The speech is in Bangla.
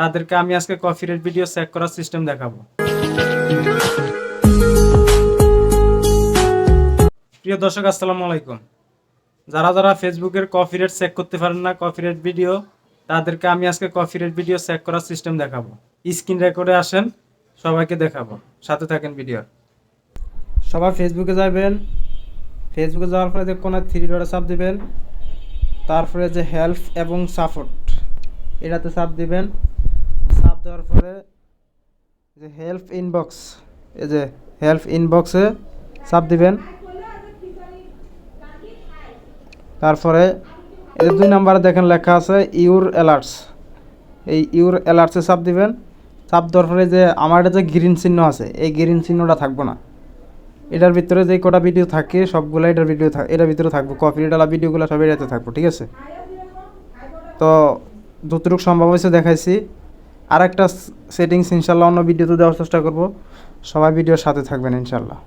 তাদেরকে আমি আজকে কপিরাইট ভিডিও চেক করার সিস্টেম দেখাবো। প্রিয় দর্শক, আসসালামু আলাইকুম। যারা ফেসবুকের কপিরাইট চেক করতে পারেন না, কপিরাইট ভিডিও, তাদেরকে আমি আজকে কপিরাইট ভিডিও চেক করার সিস্টেম দেখাবো। স্ক্রিন রেকর্ডে আসেন, সবাইকে দেখাবো, সাথে থাকেন ভিডিও। সবাই ফেসবুকে যাবেন। ফেসবুকে যাওয়ার পরে যে কোনো থ্রি ডটে চাপ দিবেন, তারপরে যে হেল্প এবং সাপোর্ট এটাতে চাপ দিবেন। চাপ দেওয়ার পরে যে হেল্প ইনবক্স, এই যে হেল্প ইনবক্সে চাপ দিবেন। তারপরে এই যে 2 নম্বরে দেখেন লেখা আছে ইউর অ্যালার্টস, এই ইউর অ্যালার্টসে চাপ দিবেন। চাপ দেওয়ার পরে যে আমার এটা যে গ্রিন চিহ্ন আছে, এই গ্রিন চিহ্নটা থাকবো না। এটার ভিতরে যে কটা ভিডিও থাকে সবগুলো এটার ভিতরে থাকবো। কপিরাইটওয়ালা ভিডিওগুলো সব এটাতে থাকবো, ঠিক আছে? তো যতটুকু সম্ভব হয়েছে দেখাইছি। আর একটা সেটিংস ইনশাল্লাহ অন্য ভিডিওতে দেওয়ার চেষ্টা করব। সবাই ভিডিওর সাথে থাকবেন ইনশাল্লাহ।